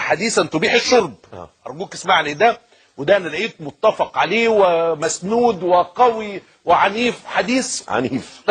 حديثا تبيح الشرب. ارجوك اسمعني ده، وده انا لقيت متفق عليه ومسنود وقوي وعنيف، حديث عنيف.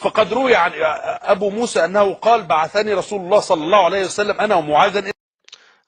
فقد روي عن ابو موسى انه قال بعثني رسول الله صلى الله عليه وسلم انا ومعاذ.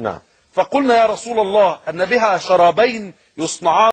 نعم. فقلنا يا رسول الله ان بها شرابين يصنعان.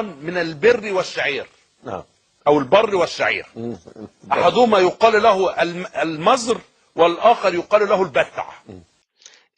من البر والشعير. نعم. او البر والشعير. احدهما يقال له المزر والاخر يقال له البتع.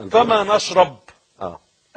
فما نشرب.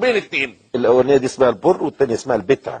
بين الاثنين. الاولانيه دي اسمها البر والثانيه اسمها البتع.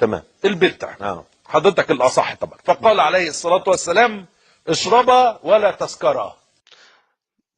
تمام. البتع. حضرتك الاصح طبعا. فقال عليه الصلاه والسلام اشربا ولا تسكرا.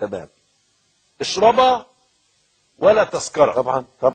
تمام. اشربا ولا تسكرا. طبعا طبعا.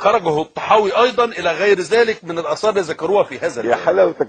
خرجه الطحاوي ايضا الى غير ذلك من الاثار اللي ذكروها في هذا يا حلاوتك.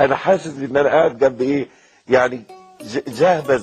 انا حاسس ان انا قاعد جنب ايه يعني جهبذ.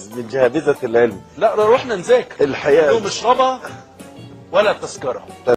من جهابذة العلم. لا رحنا نذاكر. الحياة. يوم اشربا ولا تسكرا.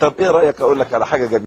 طب ايه رايك اقول لك على حاجه جميله؟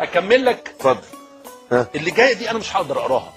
اكمل لك. اتفضل. ها. اللي جايه دي انا مش هقدر اقراها.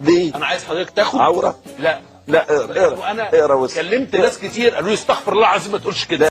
دي انا عايز حضرتك تاخد. عوره. لا لا اقرا وانا اقرا واسمع. كلمت ناس كتير قالوا لي استغفر الله العظيم ما تقولش كده.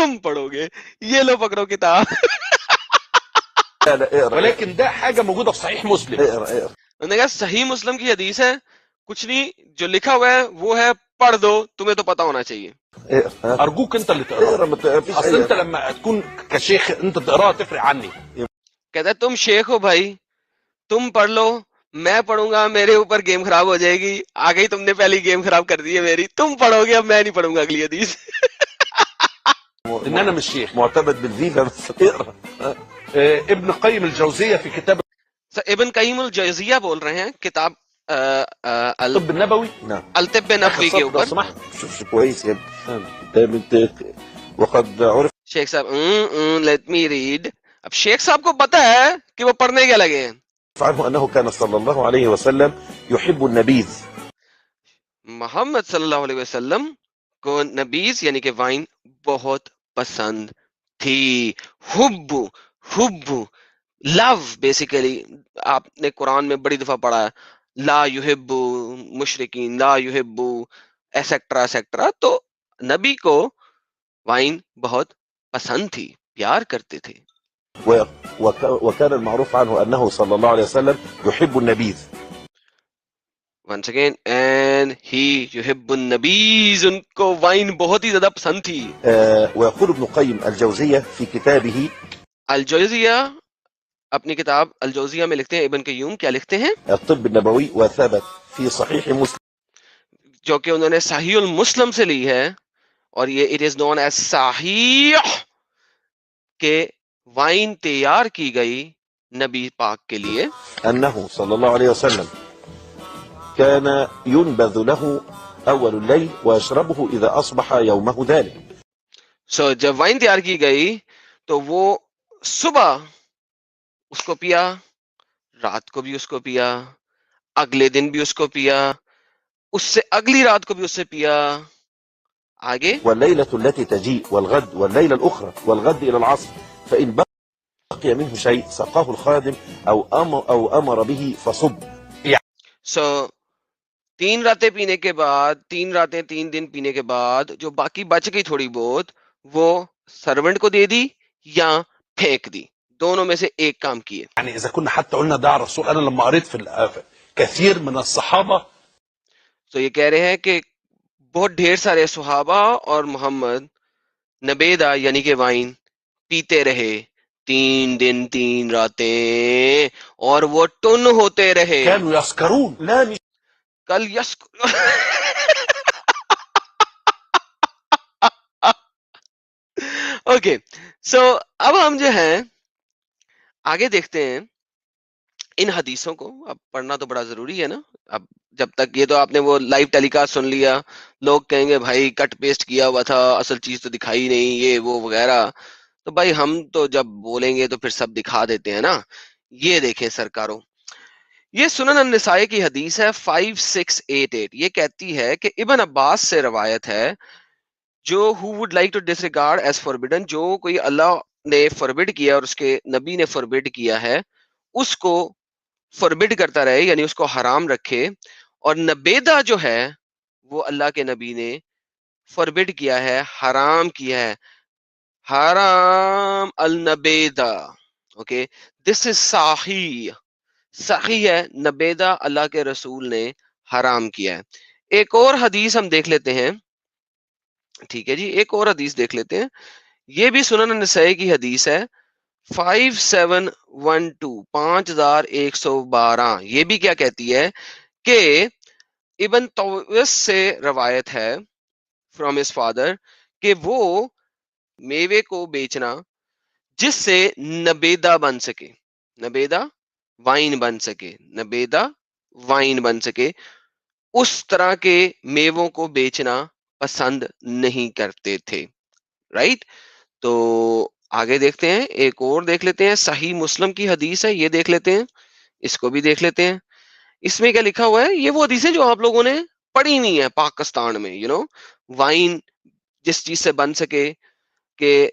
تم پڑھو گے. یہ لو پکڑو کتاب. لا لا اقرا ولكن ده حاجه موجوده في صحيح مسلم. اقرا انہوں نے کہا صحیح مسلم کی حدیث ہے, کچھ نہیں, جو لکھا ہوا ہے وہ ہے, پڑھ دو, تمہیں تو پتا ہونا چاہیے. اقرا ارجوك انت اللي اقرا تقراه. ما فيش اصل انت اي لما تكون كشيخ انت تقراها تفرق عني. کہتا ہے تم شیخ ہو بھائی, تم پڑھ لو, میں پڑھوں گا میرے اوپر گیم خراب ہو جائے گی. آ گئی تم نے پہلی گیم خراب کر دی ہے میری, تم پڑھو گے, اب میں نہیں پڑھوں گا اگلی حدیث. ان انا مش شيخ. معتمد بالفيفا بس اقرا ابن قيم الجوزيه في كتاب ابن قیم الجوزیہ بول رہے ہیں کتاب الطب النبوي. نعم الطب نبوی کے لو اوپر. سمحت. شوف كويس يا ابني انت وقد عرف شیخ صاحب لیٹ می ریڈ. اب شیخ صاحب کو پتا ہے کہ وہ پڑھنے کے لگے ہیں. عنه انه كان صلى الله عليه وسلم يحب النبيذ. محمد صلی اللہ علیہ وسلم کو نبیز یعنی کہ وائن بہت پسند تھی. حب, حب, لو بیسیکلی. آپ نے قرآن میں بڑی دفعہ پڑھا ہے لا یحب مشرکین, لا یحب ایسیکٹرا ایسیکٹرا. تو نبی کو وائن بہت پسند تھی, پیار کرتے تھے. وكان المعروف عنه انه صلى الله عليه وسلم يحب النبيذ. ونس اگین اینڈ ہی یحب النبیز, ان کو وائن بہت ہی زیادہ پسند تھی. ويقول ابن قيم الجوزية في كتابه الجوزیہ, اپنی کتاب الجوزیہ میں لکھتے ہیں, ابن قیوم کیا لکھتے ہیں, الطب النبوي وثبت في صحيح مسلم جو کہ انہوں نے صحیح المسلم سے لی ہے, اور یہ اٹ از نون ایز صحیح, کہ وائن تیار کی گئی نبی پاک کے لیے. انه صلى الله عليه وسلم كان ينبذ له اول الليل ويشربه اذا اصبح يومه ذلك. سو جب وائن تیار کی گئی تو وہ صبح اس کو پیا, رات کو بھی اس کو پیا, اگلے دن بھی اس کو پیا, اس سے اگلی رات کو بھی اس سے پیا. آگے والليلة التي تجيء والغد والليلة الأخرى والغد إلى العصر فإن بقي منه شيء سقاه الخادم أو أمر به فصب. سو 3 راتیں پینے کے بعد, 3 راتیں 3 دن پینے کے بعد جو باقی بچ گئی تھوڑی بہت, وہ سرونٹ کو دے دی یا پھینک دی, دونوں میں سے ایک کام کیے. يعني اذا كنا حتى قلنا ده على الرسول, انا لما قريت في كثير من الصحابه تو یہ کہہ رہے ہیں کہ بہت ڈھیر سارے صحابہ اور محمد نبیدہ یعنی کہ وائن پیتے رہے 3 دن 3 راتیں, اور وہ ٹن ہوتے رہے. كانوا يسكرون. لا مش کل یس اوکے. سو اب ہم جو ہیں آگے دیکھتے ہیں ان حدیثوں کو. اب پڑھنا تو بڑا ضروری ہے نا. اب جب تک یہ تو آپ نے وہ لائیو ٹیلی کاسٹ سن لیا, لوگ کہیں گے بھائی کٹ پیسٹ کیا ہوا تھا, اصل چیز تو دکھائی نہیں, یہ وہ وغیرہ. تو بھائی ہم تو جب بولیں گے تو پھر سب دکھا دیتے ہیں نا. یہ دیکھیں سرکاروں, یہ سنن النسائی کی حدیث ہے 5688. یہ کہتی ہے کہ ابن عباس سے روایت ہے, جو who would like to disregard as forbidden, جو کوئی اللہ نے فوربڈ کیا اور اس کے نبی نے فوربڈ کیا ہے اس کو فوربڈ کرتا رہے, یعنی اس کو حرام رکھے. اور نبیدہ جو ہے وہ اللہ کے نبی نے فوربڈ کیا ہے, حرام کیا ہے, حرام النبیدہ. اوکے, دس از صحیح, صحیح ہے, نبیدہ اللہ کے رسول نے حرام کیا ہے. ایک اور حدیث ہم دیکھ لیتے ہیں, ٹھیک ہے جی, ایک اور حدیث دیکھ لیتے ہیں. یہ بھی سنن نسائی کی حدیث ہے 5712 5112. یہ بھی کیا کہتی ہے کہ ابن طوس سے روایت ہے فرام ہز فادر کہ وہ میوے کو بیچنا جس سے نبیدہ بن سکے, نبیدہ وائن بن سکے, نبیدہ وائن بن سکے, اس طرح کے میووں کو بیچنا پسند نہیں کرتے تھے. رائٹ, تو آگے دیکھتے ہیں, ایک اور دیکھ لیتے ہیں. صحیح مسلم کی حدیث ہے, یہ دیکھ لیتے ہیں, اس کو بھی دیکھ لیتے ہیں. اس میں کیا لکھا ہوا ہے, یہ وہ حدیثیں جو آپ لوگوں نے پڑھی نہیں ہے پاکستان میں. وائن جس چیز سے بن سکے, کہ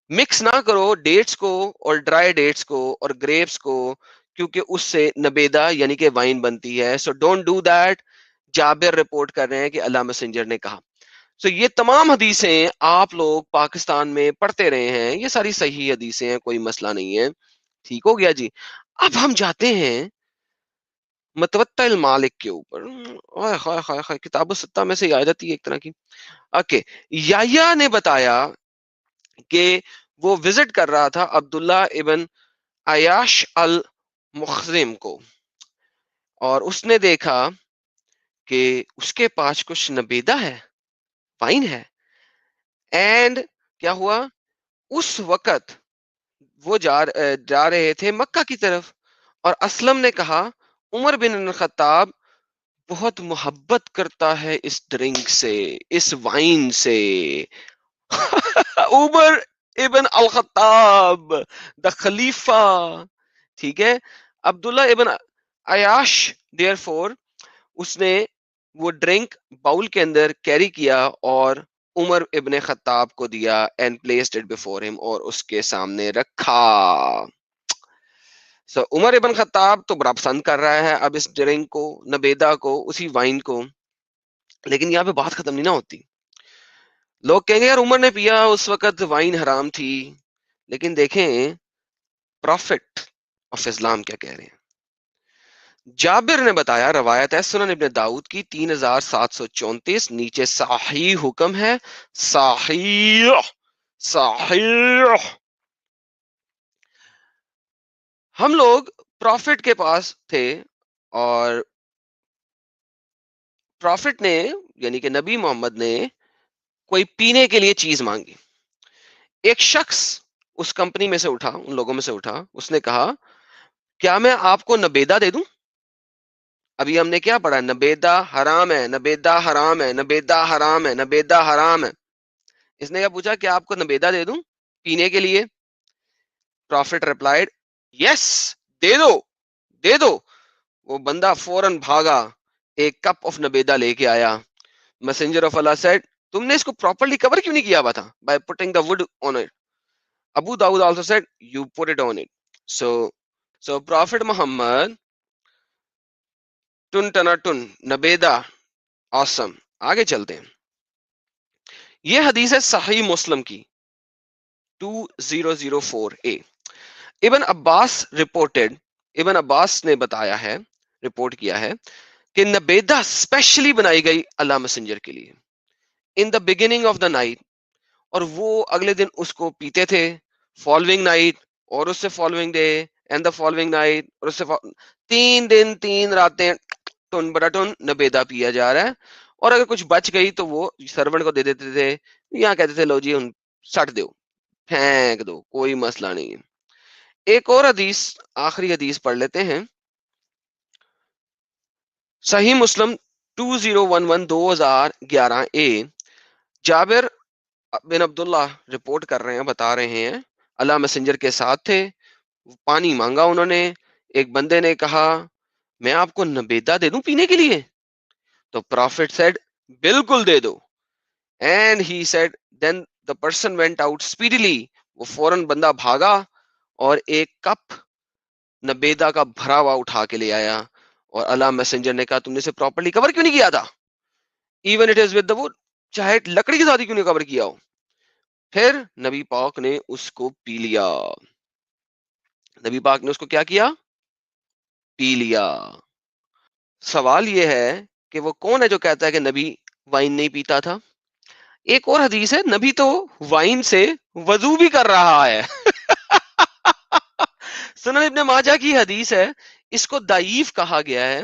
مکس نہ کرو ڈیٹس کو اور ڈرائی ڈیٹس کو اور گریپس کو, کیونکہ اس سے نبیدہ یعنی کہ وائن بنتی ہے. So don't do that. Jabir report کر رہے ہیں کہ اللہ میسنجر نے کہا. سو یہ تمام حدیثیں آپ لوگ پاکستان میں پڑھتے رہے ہیں، یہ ساری صحیح حدیثیں ہیں، کوئی مسئلہ نہیں ہے، ٹھیک ہو گیا جی. اب ہم جاتے ہیں متوطع المالک کے اوپر. اوئے ہوئے ہوئے ہوئے، کتاب الستہ میں سے یہ آیت آتی ہے ایک طرح کی. اوکے، یحییٰ نے بتایا کہ وہ وزٹ کر رہا تھا عبداللہ ابن عیاش المخزم کو، اور اس نے دیکھا کہ اس کے پاس کچھ نبیدہ ہے، وائن ہے. اینڈ کیا ہوا؟ اس وقت وہ جا رہے تھے مکہ کی طرف، اور اسلم نے کہا عمر بن الخطاب بہت محبت کرتا ہے اس ڈرنک سے، اس وائن سے. عمر ابن الخطاب دا خلیفہ، ٹھیک ہے. عبداللہ ابن عیاش دیئر فور اس نے وہ ڈرنک باؤل کے اندر کیری کیا اور عمر ابن خطاب کو دیا اینڈ پلیسڈ اٹ بفور ہم، اور اس کے سامنے رکھا. سو عمر ابن خطاب تو بڑا پسند کر رہا ہے اب اس ڈرنک کو، نبیدہ کو، اسی وائن کو. لیکن یہاں پہ بات ختم نہیں نہ ہوتی. لوگ کہیں گے یار عمر نے پیا، اس وقت وائن حرام تھی. لیکن دیکھیں پروفٹ آف اسلام کیا کہہ رہے ہیں. جابر نے بتایا، روایت ہے سنن ابن داؤد کی 3734، نیچے صحیح حکم ہے، صحیح صحیح. ہم لوگ پروفٹ کے پاس تھے، اور پروفٹ نے یعنی کہ نبی محمد نے کوئی پینے کے لیے چیز مانگی. ایک شخص اس کمپنی میں سے اٹھا، ان لوگوں میں سے اٹھا، اس نے کہا کیا میں آپ کو نبیدہ دے دوں؟ ابھی ہم نے کیا پڑھا؟ نبیدہ حرام ہے، نبیدہ حرام ہے، نبیدہ حرام ہے، نبیدہ حرام ہے. اس نے کیا پوچھا کہ آپ کو نبیدہ دے دوں پینے کے لیے؟ پروفٹ ریپلائڈ یس، دے دو دے دو. وہ بندہ فوراً بھاگا، ایک کپ آف نبیدہ لے کے آیا. میسنجر آف اللہ سیڈ تم نے اس کو پراپرلی کور کیوں نہیں کیا ہوا تھا؟ By putting the wood on it. Abu Dawud also said you put it on it. So prophet Muhammad ٹن ٹنا ٹن نبیدہ آسم. آگے چلتے ہیں. یہ حدیث ہے صحیح مسلم کی 2004A. ابن عباس رپورٹڈ، ابن عباس نے بتایا ہے، رپورٹ کیا ہے کہ نبیدہ اسپیشلی بنائی گئی اللہ میسنجر کے لیے in the beginning of the night, اور وہ اگلے دن اس کو پیتے تھے، فالوئنگ نائٹ، اور اس سے following day, and the following night, اور اس سے 3 دن 3 راتیں ٹن بڑا ٹن نبیدہ پیا جا رہا ہے. اور اگر کچھ بچ گئی تو وہ سرونٹ کو دے دیتے تھے، یہاں کہتے تھے لو جی سٹ دو، پھینک دو، کوئی مسئلہ نہیں ہے. ایک اور حدیث، آخری حدیث پڑھ لیتے ہیں. صحیح مسلم 2011 جابر بن عبداللہ رپورٹ کر رہے ہیں، بتا رہے ہیں اللہ میسنجر کے ساتھ تھے، پانی مانگا انہوں نے. ایک بندے نے کہا میں آپ کو نبیدہ دے دوں پینے کے لیے؟ تو پروفٹ سیڈ بالکل دے دو. And he said then the person went out speedily. وہ فوراً بندہ بھاگا اور ایک کپ نبیدہ کا بھرا ہوا اٹھا کے لے آیا. اور اللہ میسنجر نے کہا تم نے اسے پراپرلی کور کیوں نہیں کیا تھا؟ Even it is with the would, چاہے لکڑی کے ساتھ کیوں نہیں کور کیا ہو؟ پھر نبی پاک نے اس کو پی لیا. نبی پاک نے اس کو کیا کیا؟ پی لیا. سوال یہ ہے کہ وہ کون ہے جو کہتا ہے کہ نبی وائن نہیں پیتا تھا؟ ایک اور حدیث ہے نبی تو وائن سے وضو بھی کر رہا ہے. سنن ابن ماجہ کی حدیث ہے، اس کو ضعیف کہا گیا ہے.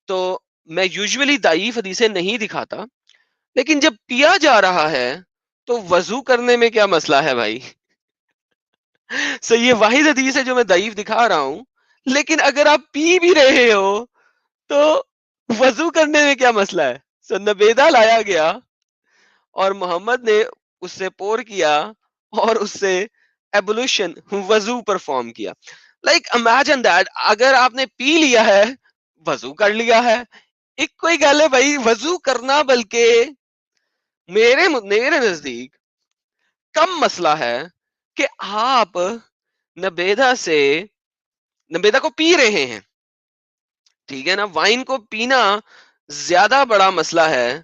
تو میں یوزولی ضعیف حدیثیں نہیں دکھاتا، لیکن جب پیا جا رہا ہے تو وضو کرنے میں کیا مسئلہ ہے بھائی؟ سو یہ واحد حدیث ہے جو میں ضعیف دکھا رہا ہوں. لیکن اگر آپ پی بھی رہے ہو تو وضو کرنے میں کیا مسئلہ ہے؟ سو نبیدہ لایا گیا اور محمد نے اس سے پور کیا اور اس سے ایبولوشن وضو پرفارم کیا. لائک امیجن دیٹ، اگر آپ نے پی لیا ہے وضو کر لیا ہے، ایک کوئی گل ہے بھائی. وضو کرنا بلکہ میرے نزدیک کم مسئلہ ہے کہ آپ نبیدہ کو پی رہے ہیں، ٹھیک ہے نا. وائن کو پینا زیادہ بڑا مسئلہ ہے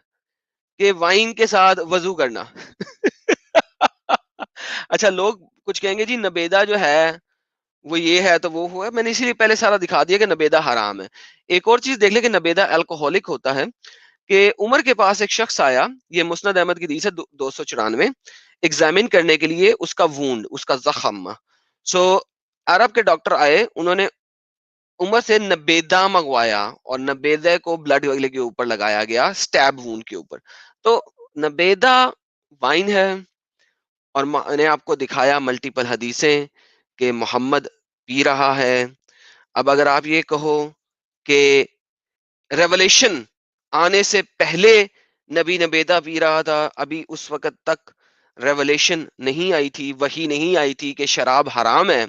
کہ وائن کے ساتھ وضو کرنا. اچھا لوگ کچھ کہیں گے جی نبیدہ جو ہے وہ یہ ہے تو وہ ہوا. میں نے اسی لیے پہلے سارا دکھا دیا کہ نبیدہ حرام ہے. ایک اور چیز دیکھ لیں کہ نبیدہ الکوہولک ہوتا ہے. کہ عمر کے پاس ایک شخص آیا, یہ مسند احمد کی حدیث ہے 294, ایگزامن کرنے کے لیے اس کا وونڈ, اس کا زخم. سو عرب کے ڈاکٹر آئے, انہوں نے عمر سے نبیدہ منگوایا اور نبیدہ کو بلڈ وغیرہ کے اوپر لگایا گیا, سٹیب وونڈ کے اوپر. تو نبیدہ وائن ہے, اور میں نے آپ کو دکھایا ملٹیپل حدیثیں کہ محمد پی رہا ہے. اب اگر آپ یہ کہو کہ ریولیشن آنے سے پہلے نبی نبیدہ پی رہا تھا, ابھی اس وقت تک ریولیشن نہیں آئی تھی, وحی نہیں آئی تھی کہ شراب حرام ہے,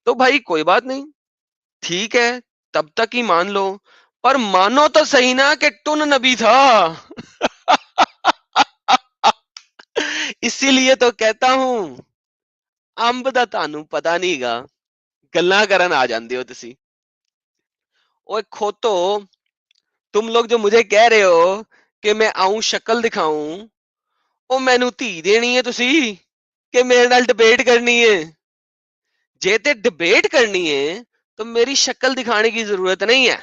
تو بھائی کوئی بات نہیں, ٹھیک ہے, تب تک ہی مان لو, پر مانو تو صحیح نا کہ ٹن نبی تھا. اسی لیے تو کہتا ہوں امب دا تانوں پتا نہیں گا, گلاں کرن آ جاندے ہو تسی. اوے کھوتو, تم لوگ جو مجھے کہہ رہے ہو کہ میں آؤں شکل دکھاؤں, او مینوں دھی دینی ہے تسی کہ میرے نال ڈبیٹ کرنی ہے؟ جے تے ڈبیٹ کرنی ہے تو میری شکل دکھانے کی ضرورت نہیں ہے.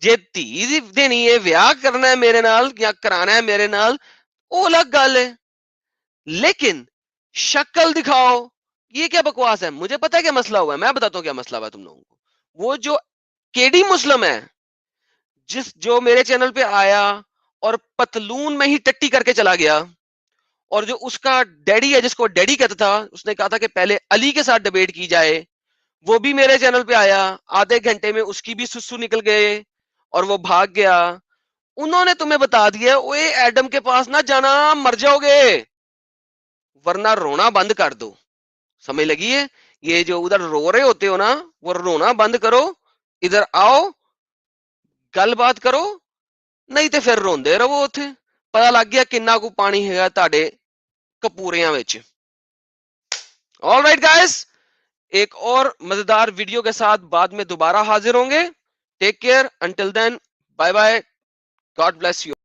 جے دھی دینی ہے, ویاہ کرنا ہے میرے نال یا کرانا ہے میرے نال, او الگ گل ہے. لیکن شکل دکھاؤ, یہ کیا بکواس ہے؟ مجھے پتا ہے کیا مسئلہ ہوا ہے, میں بتاتا ہوں کیا مسئلہ ہوا ہے تم لوگوں کو. وہ جو کیڈی مسلم ہے, جو میرے چینل پہ آیا اور پتلون میں ہی ٹٹی کر کے چلا گیا, اور جو اس کا ڈیڈی ہے جس کو ڈیڈی کہتا تھا, اس نے کہا تھا کہ پہلے علی کے ساتھ ڈیبیٹ کی جائے, وہ بھی میرے چینل پہ آیا, آدھے گھنٹے میں اس کی بھی سسو نکل گئے اور وہ بھاگ گیا. انہوں نے تمہیں بتا دیا اوے ایڈم کے پاس نہ جانا, مر جاؤ گے, ورنہ رونا بند کر دو. سمجھ لگی ہے؟ یہ جو ادھر رو رہے ہوتے ہو نا, وہ رونا بند کرو, ادھر آؤ, گل بات کرو, نہیں تے پھر روندے رہو اوتھے. پتا لگ گیا کنا کو پانی ہے تاڈے کپوریاں وچ. آل رائٹ گائز, ایک اور مزیدار ویڈیو کے ساتھ بعد میں دوبارہ حاضر ہوں گے. Take care, until then, bye bye, God bless you.